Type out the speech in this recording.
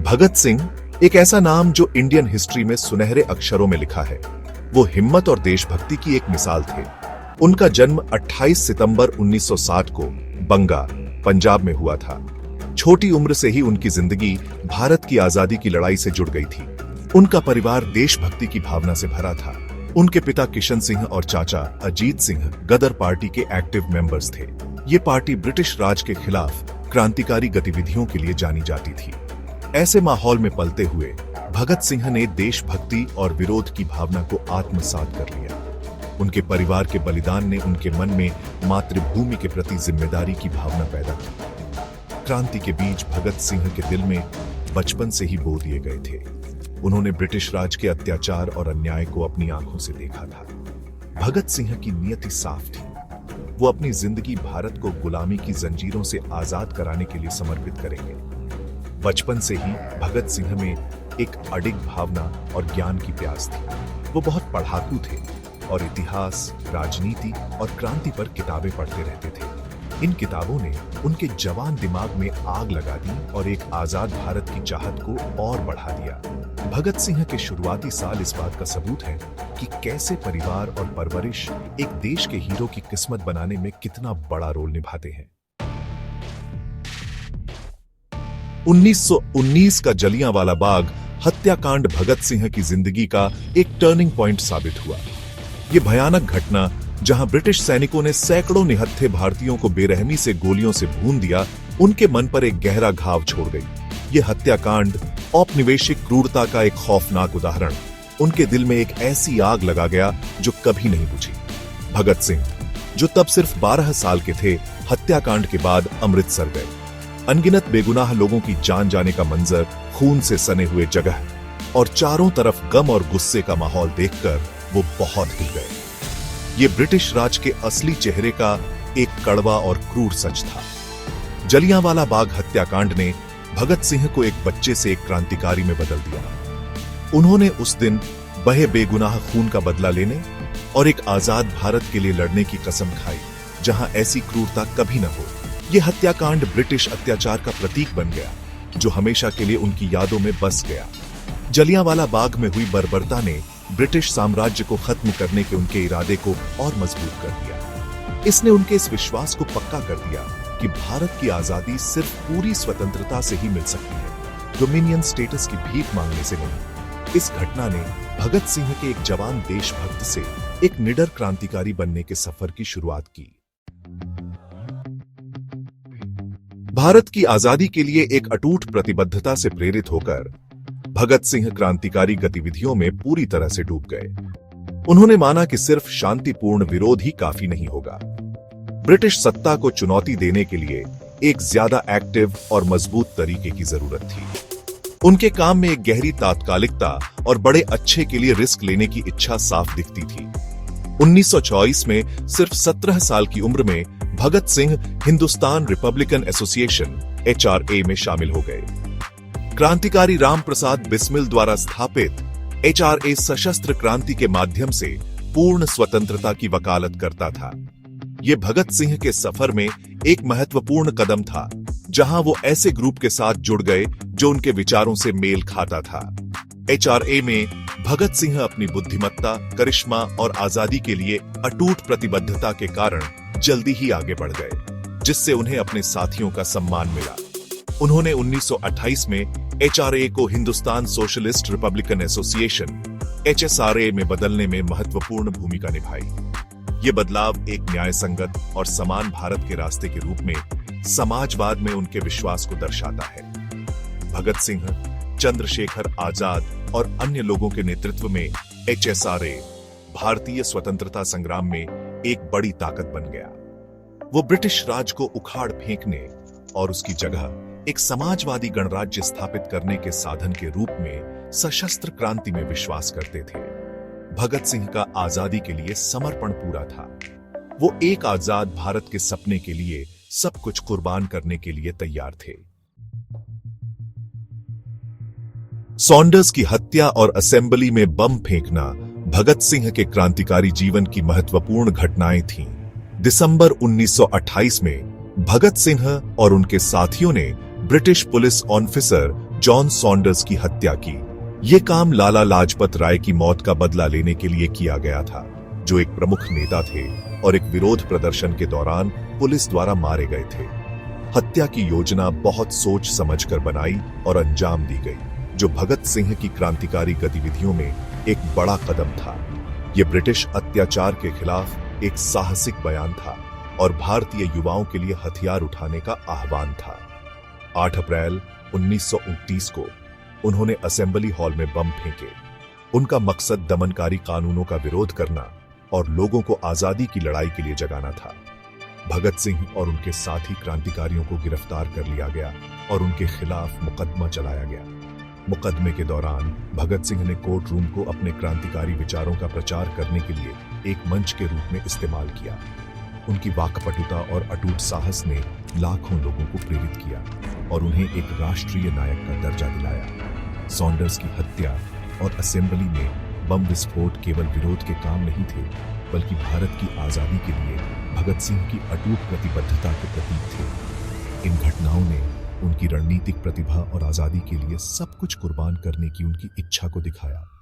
भगत सिंह एक ऐसा नाम जो इंडियन हिस्ट्री में सुनहरे अक्षरों में लिखा है। वो हिम्मत और देशभक्ति की एक मिसाल थे। उनका जन्म 28 सितंबर 1960 को बंगा, पंजाब में हुआ था। छोटी उम्र से ही उनकी जिंदगी भारत की आजादी की लड़ाई से जुड़ गई थी। उनका परिवार देशभक्ति की भावना से भरा था। उनके पिता किशन सिंह और चाचा अजीत सिंह गदर पार्टी के एक्टिव मेंबर्स थे। ये पार्टी ब्रिटिश राज के खिलाफ क्रांतिकारी गतिविधियों के लिए जानी जाती थी। ऐसे माहौल में पलते हुए भगत सिंह ने देशभक्ति और विरोध की भावना को आत्मसात कर लिया। उनके परिवार के बलिदान ने उनके मन में मातृभूमि के प्रति जिम्मेदारी की भावना पैदा की। क्रांति के बीज भगत सिंह के दिल में बचपन से ही बो दिए गए थे। उन्होंने ब्रिटिश राज के अत्याचार और अन्याय को अपनी आंखों से देखा था। भगत सिंह की नियति साफ थी। वो अपनी जिंदगी भारत को गुलामी की जंजीरों से आजाद कराने के लिए समर्पित करेंगे। बचपन से ही भगत सिंह में एक अडिग भावना और ज्ञान की प्यास थी। वो बहुत पढ़ाकू थे और इतिहास, राजनीति और क्रांति पर किताबें पढ़ते रहते थे। इन किताबों ने उनके जवान दिमाग में आग लगा दी और एक आजाद भारत की चाहत को और बढ़ा दिया। भगत सिंह के शुरुआती साल इस बात का सबूत है कि कैसे परिवार और परवरिश एक देश के हीरो की किस्मत बनाने में कितना बड़ा रोल निभाते हैं। 1919 का जलियांवाला बाग हत्याकांड भगत सिंह की जिंदगी का एक टर्निंग पॉइंट साबित हुआ। यह भयानक घटना, जहां ब्रिटिश सैनिकों ने सैकड़ों निहत्थे भारतीयों को बेरहमी से गोलियों से भून दिया, उनके मन पर एक गहरा घाव छोड़ गई। यह हत्याकांड औपनिवेशिक क्रूरता का एक खौफनाक उदाहरण उनके दिल में एक ऐसी आग लगा गया जो कभी नहीं बुझी। भगत सिंह, जो तब सिर्फ 12 साल के थे, हत्याकांड के बाद अमृतसर गए। अनगिनत बेगुनाह लोगों की जान जाने का मंजर, खून से सने हुए जगह और चारों तरफ गम और गुस्से का माहौल देखकर वो बहुत हिल गए। ये ब्रिटिश राज के असली चेहरे का एक कड़वा और क्रूर सच था। जलियांवाला बाग हत्याकांड ने भगत सिंह को एक बच्चे से एक क्रांतिकारी में बदल दिया। उन्होंने उस दिन बहे बेगुनाह खून का बदला लेने और एक आजाद भारत के लिए लड़ने की कसम खाई, जहां ऐसी क्रूरता कभी न हो। यह हत्याकांड ब्रिटिश अत्याचार का प्रतीक बन गया, जो हमेशा के लिए उनकी यादों में बस गया। जलियांवाला बाग में हुई बर्बरता ने ब्रिटिश साम्राज्य को खत्म करने के उनके इरादे को और मजबूत कर दिया। इसने उनके इस विश्वास को पक्का कर दिया कि भारत की आजादी सिर्फ पूरी स्वतंत्रता से ही मिल सकती है, डोमिनियन स्टेटस की भीख मांगने से नहीं। इस घटना ने भगत सिंह के एक जवान देशभक्त से एक निडर क्रांतिकारी बनने के सफर की शुरुआत की। भारत की आजादी के लिए एक अटूट प्रतिबद्धता से प्रेरित होकर भगत सिंह क्रांतिकारी गतिविधियों में पूरी तरह से डूब गए। उन्होंने माना कि सिर्फ शांतिपूर्ण विरोध ही काफी नहीं होगा। ब्रिटिश सत्ता को चुनौती देने के लिए एक ज्यादा एक्टिव और मजबूत तरीके की जरूरत थी। उनके काम में एक गहरी तात्कालिकता और बड़े अच्छे के लिए रिस्क लेने की इच्छा साफ दिखती थी। 1924 में सिर्फ 17 साल की उम्र में Bhagat Singh Hindustan Republican Association HRA में शामिल हो गए। क्रांतिकारी राम प्रसाद बिस्मिल द्वारा स्थापित HRA सशस्त्र क्रांति के माध्यम से पूर्ण स्वतंत्रता की वकालत करता था। यह भगत सिंह के सफर में एक महत्वपूर्ण कदम था, जहां वो ऐसे ग्रुप के साथ जुड़ गए जो उनके विचारों से मेल खाता था। HRA में भगत सिंह अपनी बुद्धिमत्ता, करिश्मा और आजादी के लिए अटूट प्रतिबद्धता के कारण जल्दी ही आगे बढ़ गए, जिससे उन्हें अपने साथियों का सम्मान मिला। उन्होंने 1928 में HRA को Hindustan socialist Republican association HSRA में बदलने में महत्वपूर्ण भूमिका निभाई। ये बदलाव एक न्याय संगत और समान भारत के रास्ते के रूप में समाजवाद में उनके विश्वास को दर्शाता है। भगत सिंह, चंद्रशेखर आजाद और अन्य लोगों के नेतृत्व में HSRA भारतीय स्वतंत्रता संग्राम में एक बड़ी ताकत बन गया। वो ब्रिटिश राज को उखाड़ फेंकने और उसकी जगह एक समाजवादी गणराज्य स्थापित करने के साधन के रूप में सशस्त्र क्रांति में विश्वास करते थे। भगत सिंह का आजादी के लिए समर्पण पूरा था। वो एक आजाद भारत के सपने के लिए सब कुछ कुर्बान करने के लिए तैयार थे। सॉन्डर्स की हत्या और असेंबली में बम फेंकना भगत सिंह के क्रांतिकारी जीवन की महत्वपूर्ण घटनाएं थीं। दिसंबर 1928 में भगत सिंह और उनके साथियों ने British police officer John Saunders की हत्या की। यह काम लाला लाजपत राय की मौत का बदला लेने के लिए किया गया था, जो एक प्रमुख नेता थे और एक विरोध प्रदर्शन के दौरान पुलिस द्वारा मारे गए थे। हत्या की योजना बहुत सोच समझकर बनाई और अंजाम दी गई, जो भगत सिंह की क्रांतिकारी गतिविधियों में एक बड़ा कदम था। यह ब्रिटिश अत्याचार के खिलाफ एक साहसिक बयान था और भारतीय युवाओं के लिए हथियार उठाने का आह्वान था। 8 अप्रैल 1929 को उन्होंने असेंबली हॉल में बम फेंके। उनका मकसद दमनकारी कानूनों का विरोध करना और लोगों को आजादी की लड़ाई के लिए जगाना था। भगत सिंह और उनके साथी क्रांतिकारियों को गिरफ्तार कर लिया गया और उनके खिलाफ मुकदमा चलाया गया। मुकदमे के दौरान भगत सिंह ने कोर्ट रूम को अपने क्रांतिकारी विचारों का प्रचार करने के लिए एक मंच के रूप में इस्तेमाल किया। उनकी वाकपटुता और अटूट साहस ने लाखों लोगों को प्रेरित किया और उन्हें एक राष्ट्रीय नायक का दर्जा दिलाया। सॉन्डर्स की हत्या और असेंबली में बम विस्फोट केवल विरोध के काम नहीं थे, बल्कि भारत की आजादी के लिए भगत सिंह की अटूट प्रतिबद्धता के प्रतीक थे। इन घटनाओं ने उनकी रणनीतिक प्रतिभा और आजादी के लिए सब कुछ कुर्बान करने की उनकी इच्छा को दिखाया।